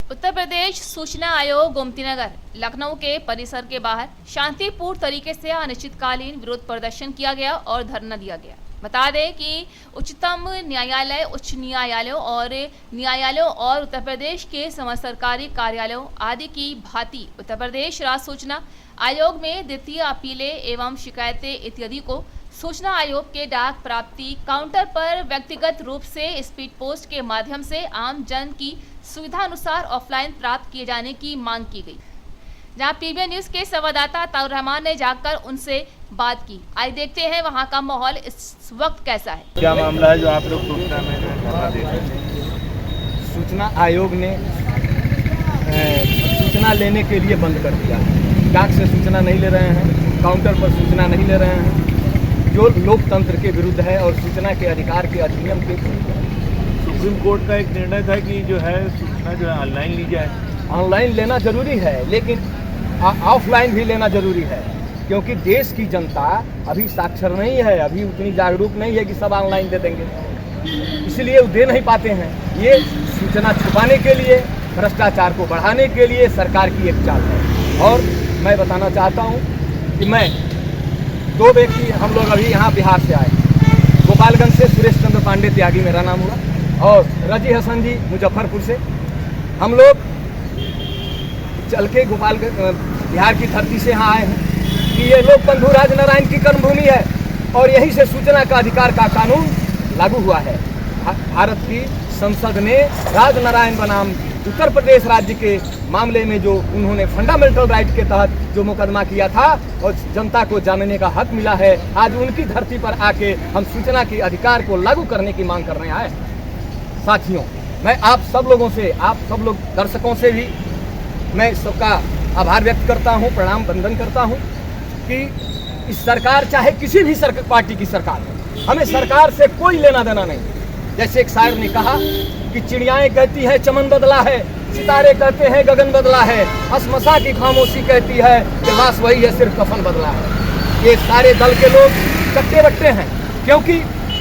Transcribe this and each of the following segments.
उत्तर प्रदेश सूचना आयोग गोमतीनगर लखनऊ के परिसर के बाहर शांतिपूर्ण तरीके से अनिश्चितकालीन विरोध प्रदर्शन किया गया और धरना दिया गया। बता दें कि उच्चतम न्यायालय, उच्च न्यायालयों और उत्तर प्रदेश के समस्त सरकारी कार्यालयों आदि की भांति उत्तर प्रदेश राज्य सूचना आयोग में द्वितीय अपीलें एवं शिकायतें इत्यादि को सूचना आयोग के डाक प्राप्ति काउंटर पर व्यक्तिगत रूप से स्पीड पोस्ट के माध्यम से आम जन की सुविधा अनुसार ऑफलाइन प्राप्त किए जाने की मांग की गई। जहां पीबीएन न्यूज के संवाददाता ताउर रहमान ने जाकर उनसे बात की। आइए देखते हैं वहां का माहौल इस वक्त कैसा है। क्या मामला है जो आप लोग सूचना में धरना दे रहे हैं? सूचना आयोग ने सूचना लेने के लिए बंद कर दिया। डाक से सूचना नहीं ले रहे हैं, काउंटर पर सूचना नहीं ले रहे हैं, जो लोकतंत्र के विरुद्ध है और सूचना के अधिकार के अधिनियम के विरुद्ध है। सुप्रीम कोर्ट का एक निर्णय था कि जो है सूचना जो है ऑनलाइन ली जाए। ऑनलाइन लेना जरूरी है, लेकिन ऑफलाइन भी लेना जरूरी है, क्योंकि देश की जनता अभी साक्षर नहीं है, अभी उतनी जागरूक नहीं है कि सब ऑनलाइन दे देंगे, इसलिए वो दे नहीं पाते हैं। ये सूचना छुपाने के लिए, भ्रष्टाचार को बढ़ाने के लिए सरकार की एक चाल है। और मैं बताना चाहता हूँ कि मैं दो व्यक्ति, हम लोग अभी यहाँ बिहार से आए, गोपालगंज से सुरेश चंद्र पांडे त्यागी मेरा नाम हुआ, और रजी हसन जी मुजफ्फरपुर से। हम लोग चल के बिहार की धरती से यहाँ आए हैं कि ये लोक बंधु राजनारायण की कर्मभूमि है और यहीं से सूचना का अधिकार का कानून लागू हुआ है। भारत की संसद ने राजनारायण बनाम उत्तर प्रदेश राज्य के मामले में जो उन्होंने फंडामेंटल राइट के तहत जो मुकदमा किया था और जनता को जानने का हक मिला है, आज उनकी धरती पर आके हम सूचना के अधिकार को लागू करने की मांग कर रहे हैं। साथियों, मैं आप सब लोगों से, आप सब लोग दर्शकों से भी मैं सबका आभार व्यक्त करता हूं, प्रणाम वंदन करता हूं कि इस सरकार, चाहे किसी भी पार्टी की सरकार है, हमें सरकार से कोई लेना देना नहीं। जैसे एक शायर ने कहा कि चिड़ियाएं कहती हैं चमन बदला है, सितारे कहते हैं गगन बदला है, असमसा की खामोशी कहती है कि लाश वही है, सिर्फ कफन बदला है। ये सारे दल के लोग चट्टे बट्टे हैं, क्योंकि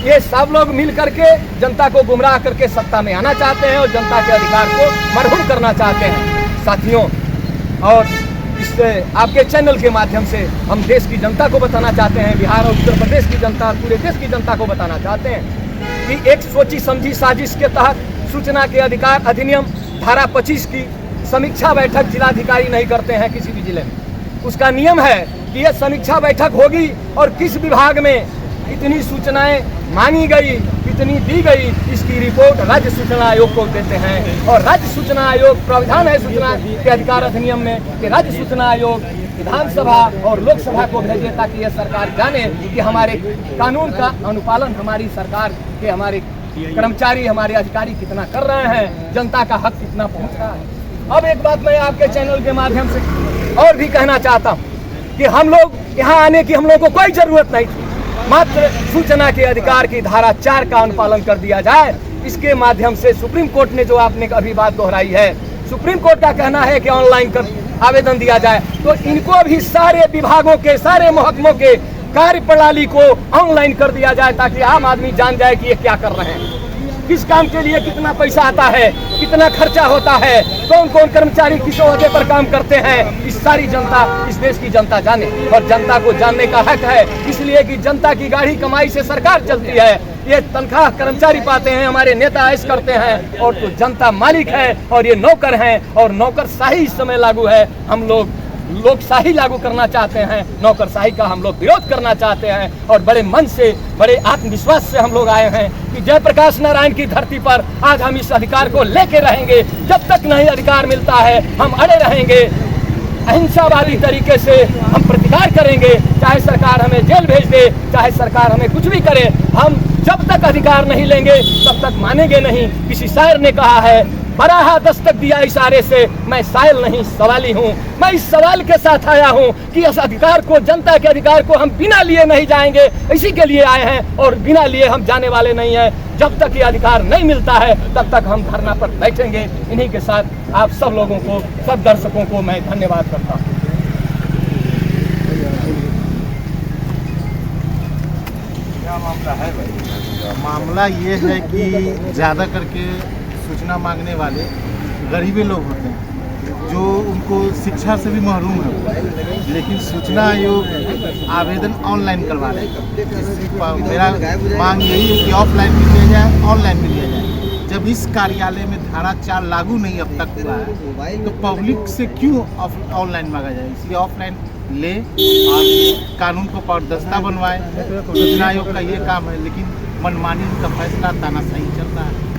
ये सब लोग मिल करके जनता को गुमराह करके सत्ता में आना चाहते हैं और जनता के अधिकार को मरहूम करना चाहते हैं। साथियों, और इससे आपके चैनल के माध्यम से हम देश की जनता को बताना चाहते हैं, बिहार और उत्तर प्रदेश की जनता और पूरे देश की जनता को बताना चाहते हैं कि एक सोची समझी साजिश के तहत सूचना के अधिकार अधिनियम धारा 25 की समीक्षा बैठक जिलाधिकारी नहीं करते हैं किसी भी जिले में। उसका नियम है कि यह समीक्षा बैठक होगी और किस विभाग में कितनी सूचनाएं मांगी गई, कितनी दी गई, इसकी रिपोर्ट राज्य सूचना आयोग को देते हैं। और राज्य सूचना आयोग, प्रावधान है सूचना के अधिकार अधिनियम में कि राज्य सूचना आयोग विधानसभा और लोकसभा को भेजे, ताकि यह सरकार जाने कि हमारे कानून का अनुपालन हमारी सरकार के, हमारे कर्मचारी, हमारे अधिकारी कितना कर रहे हैं, जनता का हक कितना पहुंच रहा है। अब एक बात मैं आपके चैनल के माध्यम से और भी कहना चाहता हूँ कि हम लोग यहाँ आने की हम लोग को कोई जरूरत नहीं थी, मात्र सूचना के अधिकार की धारा 4 का अनुपालन कर दिया जाए। इसके माध्यम से सुप्रीम कोर्ट ने जो आपने अभी बात दोहराई है, सुप्रीम कोर्ट का कहना है कि ऑनलाइन कर आवेदन दिया जाए, तो इनको भी सारे विभागों के, सारे महकमों के कार्य प्रणाली को ऑनलाइन कर दिया जाए, ताकि आम आदमी जान जाए कि ये क्या कर रहे हैं, किस काम के लिए कितना पैसा आता है, कितना खर्चा होता है, कौन कौन कर्मचारी किस ओहदे पर काम करते हैं। इस सारी जनता, इस देश की जनता जाने, और जनता को जानने का हक है, इसलिए कि जनता की गाढ़ी कमाई से सरकार चलती है। ये तनख्वाह कर्मचारी पाते हैं, हमारे नेता ऐश करते हैं, और तो जनता मालिक है और ये नौकर हैं, और नौकरशाही इस समय लागू है। हम लोग लोकशाही लागू करना चाहते हैं, नौकरशाही का हम लोग विरोध करना चाहते हैं, और बड़े मन से, बड़े आत्मविश्वास से हम लोग आए हैं कि जयप्रकाश नारायण की धरती पर आज हम इस अधिकार को लेके रहेंगे। जब तक नहीं अधिकार मिलता है हम अड़े रहेंगे, अहिंसावादी तरीके से हम प्रतिकार करेंगे, चाहे सरकार हमें जेल भेज दे, चाहे सरकार हमें कुछ भी करे, हम जब तक अधिकार नहीं लेंगे तब तक मानेंगे नहीं। किसी शायर ने कहा है, बराहा दस्तक दिया इशारे से, मैं साइल नहीं सवाली हूँ। मैं इस सवाल के साथ आया हूँ कि इस अधिकार को, जनता के अधिकार को हम बिना लिए नहीं जाएंगे, इसी के लिए आए हैं और बिना लिए हम जाने वाले नहीं हैं। जब तक ये अधिकार नहीं मिलता है तब तक हम धरना पर बैठेंगे। इन्हीं के साथ आप सब लोगों को, सब दर्शकों को मैं धन्यवाद करता हूँ। क्या मामला है भाई? मामला ये है कि ज़्यादा करके सूचना मांगने वाले गरीबे लोग होते हैं जो उनको शिक्षा से भी महरूम है, लेकिन सूचना आयोग आवेदन ऑनलाइन करवा रहे हैं। मेरा मांग यही है कि ऑफलाइन भी लिया जाए, ऑनलाइन भी लिया जाए। जब इस कार्यालय में धारा 4 लागू नहीं अब तक हुआ है तो पब्लिक से क्यों ऑनलाइन मांगा जाए? इसलिए ऑफलाइन ले और कानून को पारदर्शिता बनवाए। सूचना आयोग का ये काम है, लेकिन मनमानी का फैसला तानाशाही चल रहा है।